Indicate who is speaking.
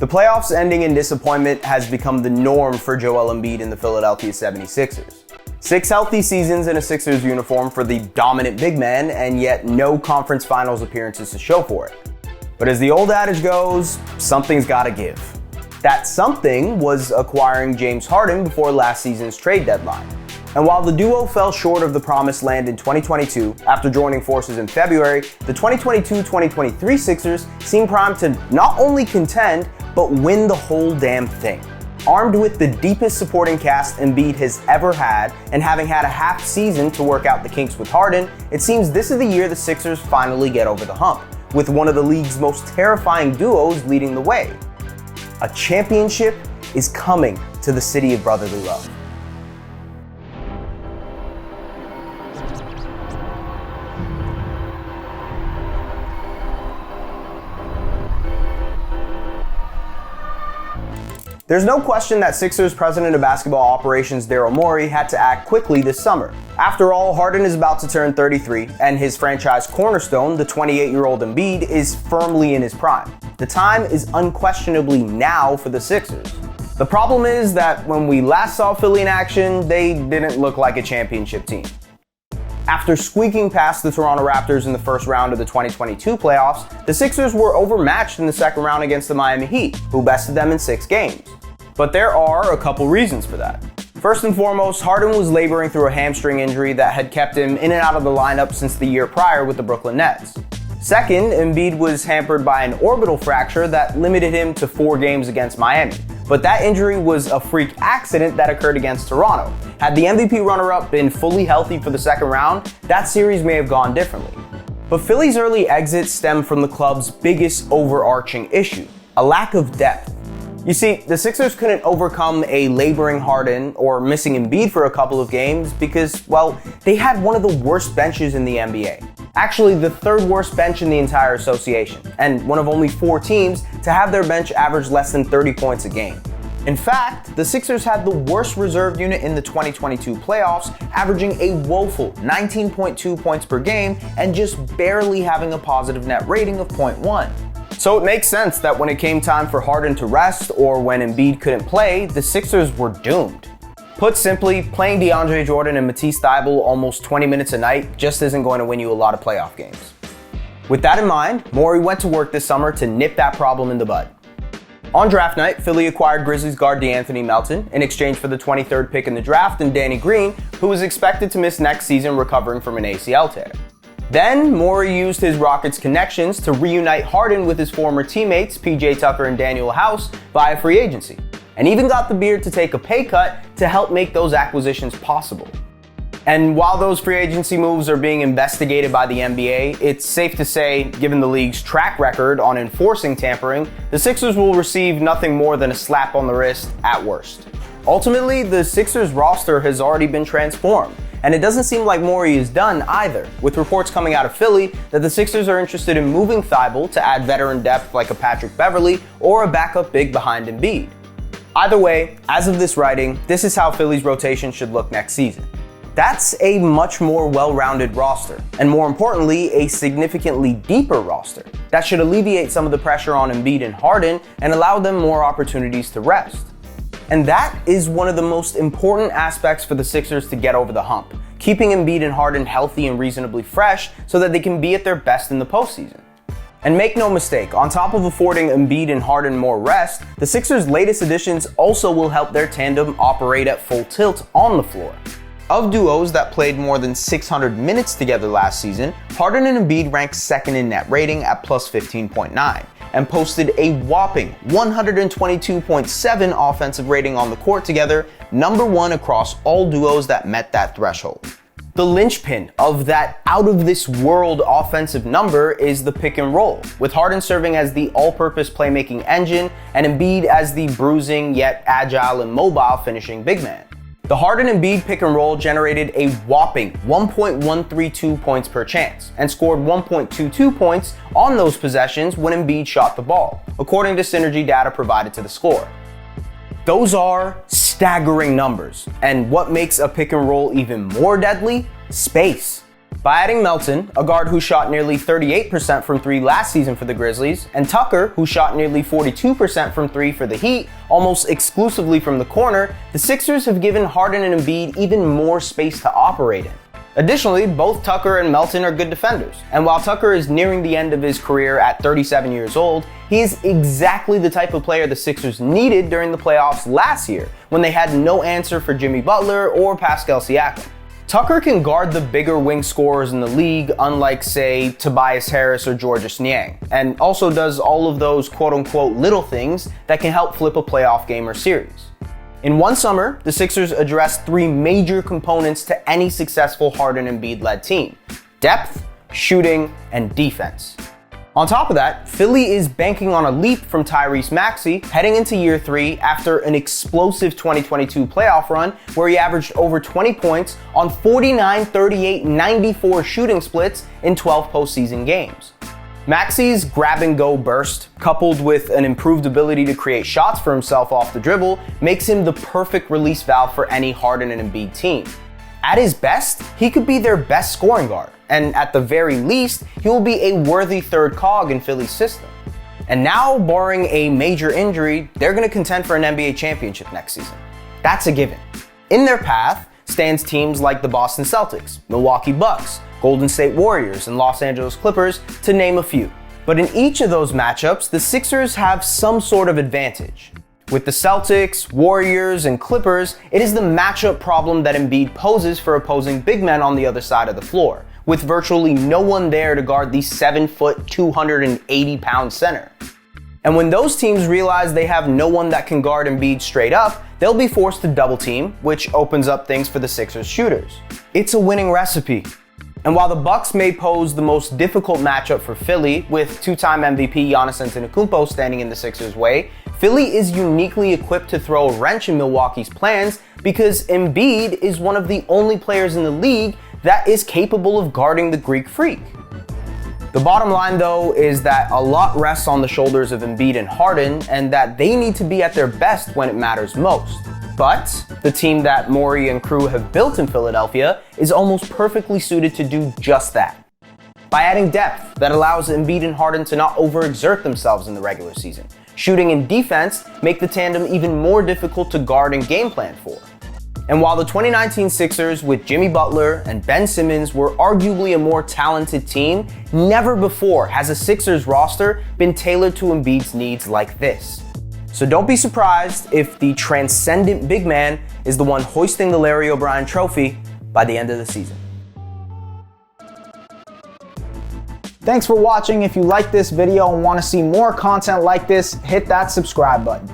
Speaker 1: The playoffs ending in disappointment has become the norm for Joel Embiid and the Philadelphia 76ers. 6 healthy seasons in a Sixers uniform for the dominant big man, and yet no conference finals appearances to show for it. But as the old adage goes, something's gotta give. That something was acquiring James Harden before last season's trade deadline. And while the duo fell short of the promised land in 2022 after joining forces in February, the 2022-2023 Sixers seem primed to not only contend, but win the whole damn thing. Armed with the deepest supporting cast Embiid has ever had, and having had a half season to work out the kinks with Harden, it seems this is the year the Sixers finally get over the hump, with one of the league's most terrifying duos leading the way. A championship is coming to the city of brotherly love. There's no question that Sixers president of basketball operations Daryl Morey had to act quickly this summer. After all, Harden is about to turn 33, and his franchise cornerstone, the 28-year-old Embiid, is firmly in his prime. The time is unquestionably now for the Sixers. The problem is that when we last saw Philly in action, they didn't look like a championship team. After squeaking past the Toronto Raptors in the first round of the 2022 playoffs, the Sixers were overmatched in the second round against the Miami Heat, who bested them in 6 games. But there are a couple reasons for that. First and foremost, Harden was laboring through a hamstring injury that had kept him in and out of the lineup since the year prior with the Brooklyn Nets. Second, Embiid was hampered by an orbital fracture that limited him to 4 games against Miami. But that injury was a freak accident that occurred against Toronto. Had the MVP runner-up been fully healthy for the second round, that series may have gone differently. But Philly's early exit stemmed from the club's biggest overarching issue, a lack of depth. You see, the Sixers couldn't overcome a laboring Harden or missing Embiid for a couple of games because, well, they had one of the worst benches in the NBA. Actually, the 3rd worst bench in the entire association, and one of only 4 teams to have their bench average less than 30 points a game. In fact, the Sixers had the worst reserve unit in the 2022 playoffs, averaging a woeful 19.2 points per game and just barely having a positive net rating of 0.1. So it makes sense that when it came time for Harden to rest or when Embiid couldn't play, the Sixers were doomed. Put simply, playing DeAndre Jordan and Matisse Thybulle almost 20 minutes a night just isn't going to win you a lot of playoff games. With that in mind, Morey went to work this summer to nip that problem in the bud. On draft night, Philly acquired Grizzlies guard DeAnthony Melton in exchange for the 23rd pick in the draft and Danny Green, who was expected to miss next season recovering from an ACL tear. Then, Morey used his Rockets connections to reunite Harden with his former teammates PJ Tucker and Daniel House via free agency, and even got the Beard to take a pay cut to help make those acquisitions possible. And while those free agency moves are being investigated by the NBA, it's safe to say, given the league's track record on enforcing tampering, the Sixers will receive nothing more than a slap on the wrist at worst. Ultimately, the Sixers roster has already been transformed. And it doesn't seem like Morey is done either, with reports coming out of Philly that the Sixers are interested in moving Thybulle to add veteran depth like a Patrick Beverley or a backup big behind Embiid. Either way, as of this writing, this is how Philly's rotation should look next season. That's a much more well-rounded roster, and more importantly, a significantly deeper roster that should alleviate some of the pressure on Embiid and Harden and allow them more opportunities to rest. And that is one of the most important aspects for the Sixers to get over the hump, keeping Embiid and Harden healthy and reasonably fresh so that they can be at their best in the postseason. And make no mistake, on top of affording Embiid and Harden more rest, the Sixers' latest additions also will help their tandem operate at full tilt on the floor. Of duos that played more than 600 minutes together last season, Harden and Embiid ranked 2nd in net rating at plus 15.9. And posted a whopping 122.7 offensive rating on the court together, number 1 across all duos that met that threshold. The linchpin of that out-of-this-world offensive number is the pick and roll, with Harden serving as the all-purpose playmaking engine and Embiid as the bruising yet agile and mobile finishing big man. The Harden and Embiid pick and roll generated a whopping 1.132 points per chance and scored 1.22 points on those possessions when Embiid shot the ball, according to synergy data provided to the score. Those are staggering numbers, and what makes a pick and roll even more deadly? Space. By adding Melton, a guard who shot nearly 38% from 3 last season for the Grizzlies, and Tucker, who shot nearly 42% from 3 for the Heat, almost exclusively from the corner, the Sixers have given Harden and Embiid even more space to operate in. Additionally, both Tucker and Melton are good defenders, and while Tucker is nearing the end of his career at 37 years old, he is exactly the type of player the Sixers needed during the playoffs last year, when they had no answer for Jimmy Butler or Pascal Siakam. Tucker can guard the bigger wing scorers in the league, unlike, say, Tobias Harris or Georges Niang, and also does all of those quote-unquote little things that can help flip a playoff game or series. In one summer, the Sixers addressed 3 major components to any successful Harden and Embiid-led team: depth, shooting, and defense. On top of that, Philly is banking on a leap from Tyrese Maxey heading into year 3 after an explosive 2022 playoff run where he averaged over 20 points on 49, 38, 94 shooting splits in 12 postseason games. Maxey's grab-and-go burst, coupled with an improved ability to create shots for himself off the dribble, makes him the perfect release valve for any Harden and Embiid team. At his best, he could be their best scoring guard, and at the very least, he will be a worthy third cog in Philly's system. And now, barring a major injury, they're going to contend for an NBA championship next season. That's a given. In their path stands teams like the Boston Celtics, Milwaukee Bucks, Golden State Warriors, and Los Angeles Clippers, to name a few. But in each of those matchups, the Sixers have some sort of advantage. With the Celtics, Warriors, and Clippers, it is the matchup problem that Embiid poses for opposing big men on the other side of the floor, with virtually no one there to guard the 7-foot, 280-pound center. And when those teams realize they have no one that can guard Embiid straight up, they'll be forced to double team, which opens up things for the Sixers shooters. It's a winning recipe. And while the Bucks may pose the most difficult matchup for Philly, with 2-time MVP Giannis Antetokounmpo standing in the Sixers' way, Philly is uniquely equipped to throw a wrench in Milwaukee's plans because Embiid is one of the only players in the league that is capable of guarding the Greek Freak. The bottom line, though, is that a lot rests on the shoulders of Embiid and Harden, and that they need to be at their best when it matters most. But the team that Morey and crew have built in Philadelphia is almost perfectly suited to do just that. By adding depth that allows Embiid and Harden to not overexert themselves in the regular season, shooting and defense make the tandem even more difficult to guard and game plan for. And while the 2019 Sixers with Jimmy Butler and Ben Simmons were arguably a more talented team, never before has a Sixers roster been tailored to Embiid's needs like this. So don't be surprised if the transcendent big man is the one hoisting the Larry O'Brien trophy by the end of the season.
Speaker 2: Thanks for watching. If you like this video and want to see more content like this, hit that subscribe button.